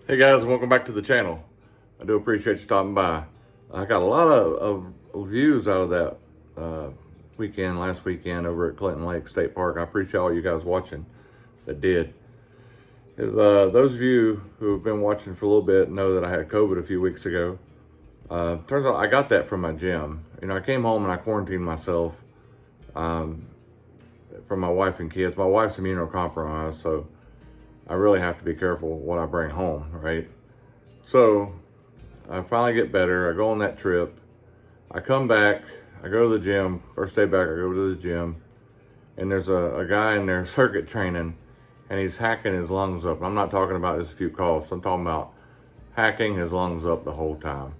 Hey guys, welcome back to the channel. I do appreciate you stopping by. I got a lot of views out of that last weekend over at Clinton Lake State Park. I appreciate all you guys watching that did. Those of you who have been watching for a little bit know that I had COVID a few weeks ago. Turns out I got that from my gym. You know, I came home and I quarantined myself from my wife and kids. My wife's immunocompromised, so I really have to be careful what I bring home, right? So I finally get better. I go on that trip. I come back. I go to the gym. First day back, I go to the gym. And there's a guy in there circuit training, and he's hacking his lungs up. I'm not talking about just a few coughs. I'm talking about hacking his lungs up the whole time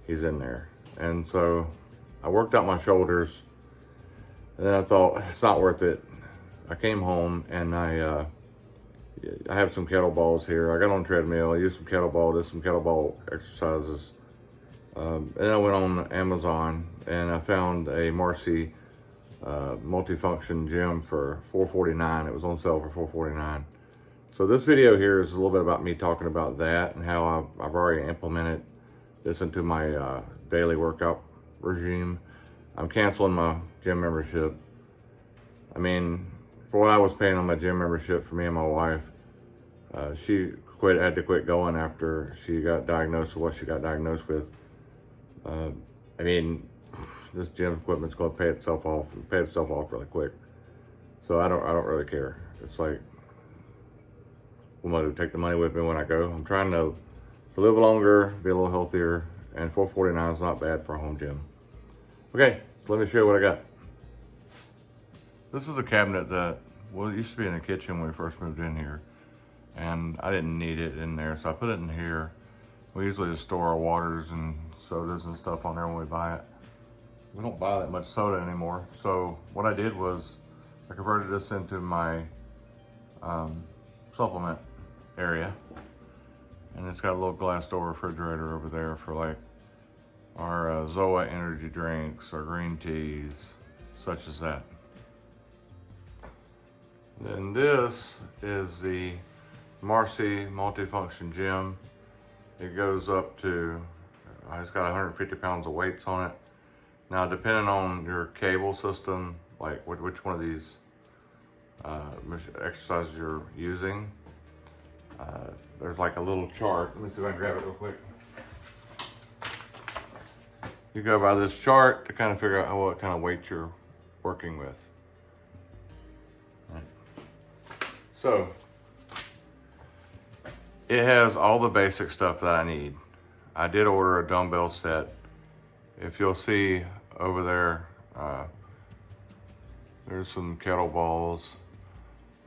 he's in there. And so I worked out my shoulders. And then I thought, it's not worth it. I came home and I have some kettlebells here. I got on treadmill. I used some kettlebell, did some kettlebell exercises. And then I went on Amazon and I found a Marcy Multifunction gym for $449. It was on sale for $449. So this video here is a little bit about me talking about that and how I've already implemented this into my daily workout regime. I'm canceling my gym membership. I mean, for what I was paying on my gym membership for me and my wife, she had to quit going after she got diagnosed with what she got diagnosed with. I mean, this gym equipment's going to pay itself off really quick. So I don't really care. It's like, I'm going to take the money with me when I go. I'm trying to live longer, be a little healthier, and $449 is not bad for a home gym. Okay, so let me show you what I got. This is a cabinet that, well, it used to be in the kitchen when we first moved in here. And I didn't need it in there, so I put it in here. We usually just store our waters and sodas and stuff on there when we buy it. We don't buy that much soda anymore. So what I did was I converted this into my supplement area. And it's got a little glass door refrigerator over there for like our Zoa energy drinks or green teas, such as that. Then this is the Marcy Multifunction gym. It goes up to, it's got 150 pounds of weights on it. Now, depending on your cable system, like which one of these exercises you're using, there's like a little chart. Let me see if I can grab it real quick. You go by this chart to kind of figure out what kind of weight you're working with. So, it has all the basic stuff that I need. I did order a dumbbell set. If you'll see over there, there's some kettlebells.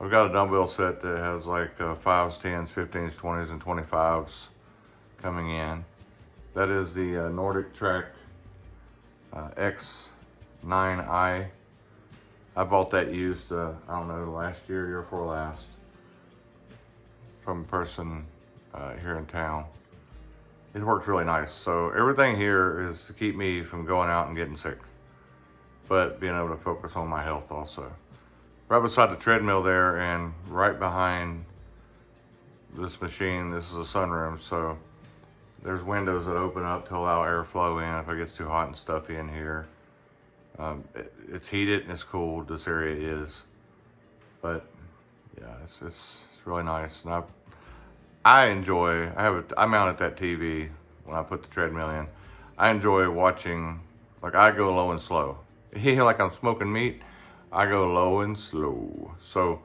I've got a dumbbell set that has like 5s, 10s, 15s, 20s, and 25s coming in. That is the NordicTrack X9i. I bought that used, I don't know, last year before last, from a person here in town. It works really nice. So everything here is to keep me from going out and getting sick, but being able to focus on my health also. Right beside the treadmill there and right behind this machine, this is a sunroom, so there's windows that open up to allow airflow in if it gets too hot and stuffy in here. It's heated and it's cool, this area is. But yeah, it's really nice. And I mounted that TV when I put the treadmill in. I enjoy watching, like I go low and slow. You hear like I'm smoking meat, I go low and slow. So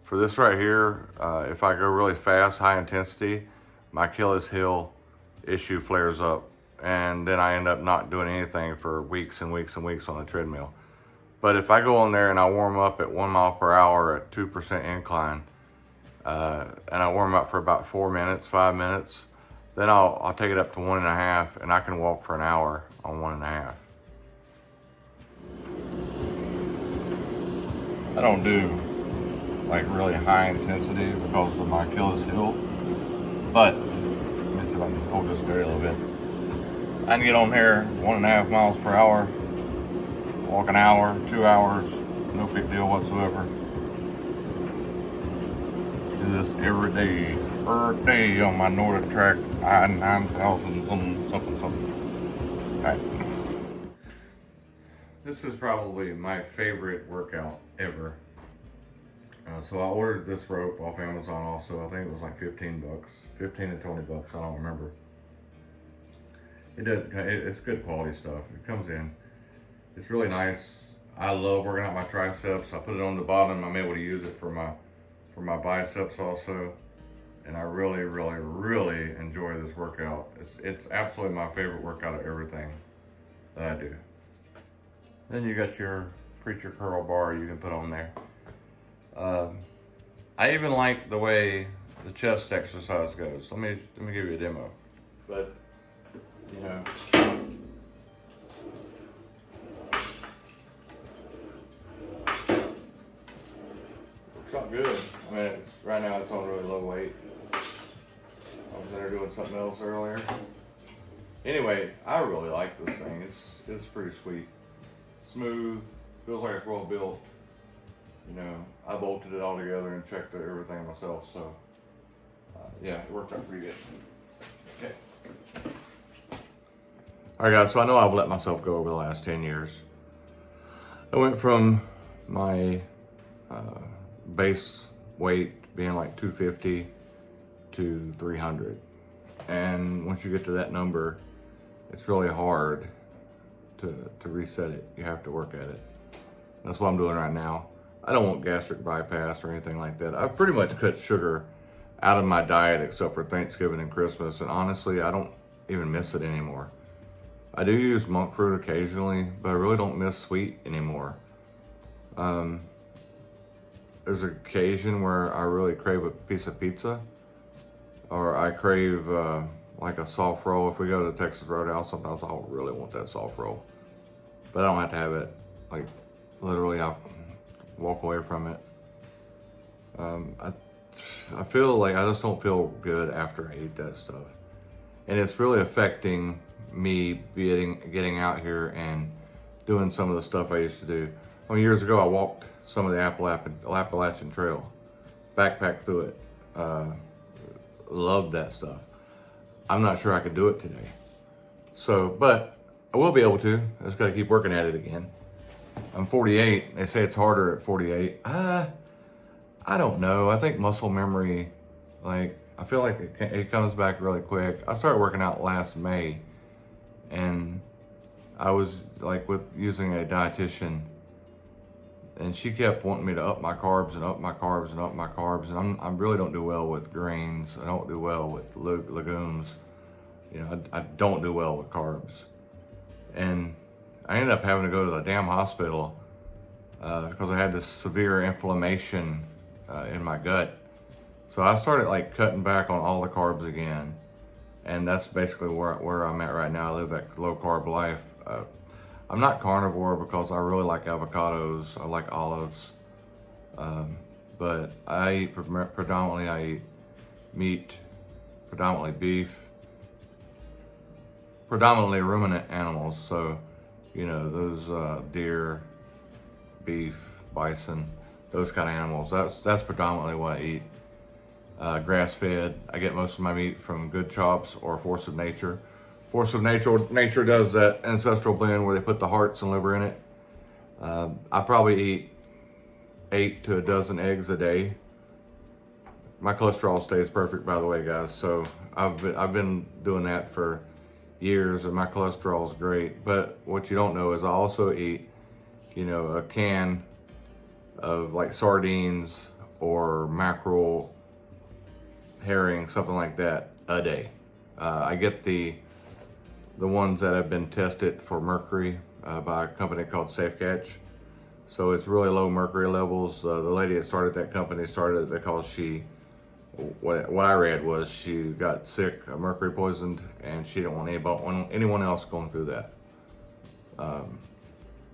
for this right here, if I go really fast, high intensity, my Achilles heel issue flares up. And then I end up not doing anything for weeks and weeks and weeks on the treadmill. But if I go on there and I warm up at 1 mile per hour at 2% incline, and I warm up for about 4 minutes, 5 minutes, then I'll take it up to 1.5, and I can walk for an hour on 1.5. I don't do like really high intensity because of my Achilles heel, but let me see if I can hold this steady a little bit. I can get on there 1.5 miles per hour, walk an hour, 2 hours, no big deal whatsoever. Do this every day. per day on my NordicTrack I-9000 something. All right. This is probably my favorite workout ever. So I ordered this rope off Amazon also. I think it was like 15 bucks, 15 to 20 bucks. I don't remember. It's good quality stuff. It comes in. It's really nice. I love working out my triceps. I put it on the bottom. I'm able to use it for my biceps also. And I really, really, really enjoy this workout. It's absolutely my favorite workout of everything that I do. Then you got your preacher curl bar you can put on there. I even like the way the chest exercise goes. Let me give you a demo. But you know, it's not good. I mean, right now it's on really low weight. I was there doing something else earlier. Anyway, I really like this thing. It's pretty sweet, smooth, feels like it's well built. You know, I bolted it all together and checked everything myself. So yeah, it worked out pretty good. Okay. All right, guys, so I know I've let myself go over the last 10 years. I went from my base weight being like 250 to 300. And once you get to that number, it's really hard to reset it. You have to work at it. That's what I'm doing right now. I don't want gastric bypass or anything like that. I've pretty much cut sugar out of my diet except for Thanksgiving and Christmas. And honestly, I don't even miss it anymore. I do use monk fruit occasionally, but I really don't miss sweet anymore. There's an occasion where I really crave a piece of pizza, or I crave like a soft roll. If we go to Texas Roadhouse, sometimes I'll really want that soft roll, but I don't have to have it. Like literally, I'll walk away from it. I feel like I just don't feel good after I eat that stuff, and it's really affecting me getting out here and doing some of the stuff I used to do. I mean, years ago, I walked some of the Appalachian Trail, backpacked through it. Loved that stuff. I'm not sure I could do it today. So, but I will be able to. I just got to keep working at it again. I'm 48. They say it's harder at 48. I don't know. I think muscle memory, like, I feel like it comes back really quick. I started working out last May, and I was like using a dietitian, and she kept wanting me to up my carbs and up my carbs and up my carbs. And I really don't do well with grains. I don't do well with legumes. You know, I don't do well with carbs. And I ended up having to go to the damn hospital because I had this severe inflammation in my gut. So I started like cutting back on all the carbs again. And that's basically where I'm at right now. I live that low carb life. I'm not carnivore because I really like avocados. I like olives. But I eat predominantly meat, predominantly beef, predominantly ruminant animals. So, you know, those deer, beef, bison, those kind of animals. That's predominantly what I eat. Grass-fed. I get most of my meat from Good Chops or Force of Nature. Force of Nature does that ancestral blend where they put the hearts and liver in it. I probably eat 8 to a dozen eggs a day. My cholesterol stays perfect, by the way, guys. So I've been doing that for years, and my cholesterol is great. But what you don't know is I also eat, you know, a can of like sardines or mackerel, herring, something like that a day. I get the ones that have been tested for mercury by a company called Safe Catch. So it's really low mercury levels. The lady that started that company started it because what I read was she got sick, mercury poisoned, and she didn't want anyone else going through that.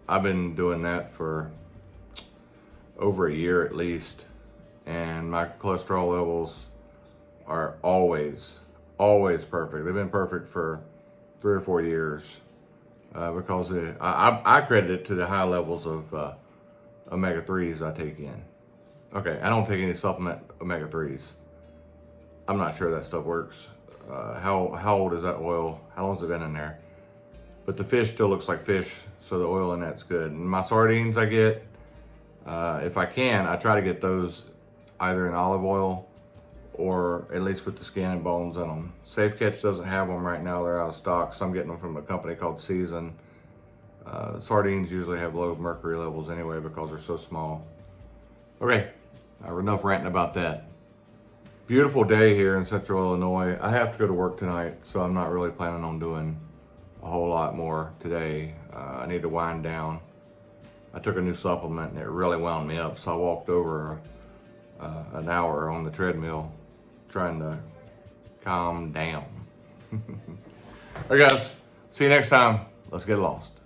I've been doing that for over a year at least, and my cholesterol levels are always perfect. They've been perfect for 3 or 4 years because I credit it to the high levels of omega-3s I take in. Okay, I don't take any supplement omega-3s. I'm not sure that stuff works. How old is that oil? How long has it been in there? But the fish still looks like fish, so the oil in that's good. And my sardines I get, if I can, I try to get those either in olive oil or at least with the skin and bones in them. Safe Catch doesn't have them right now, they're out of stock, so I'm getting them from a company called Season. Sardines usually have low mercury levels anyway because they're so small. Okay, enough ranting about that. Beautiful day here in Central Illinois. I have to go to work tonight, so I'm not really planning on doing a whole lot more today. I need to wind down. I took a new supplement and it really wound me up, so I walked over an hour on the treadmill trying to calm down. All right, guys, see you next time. Let's get lost.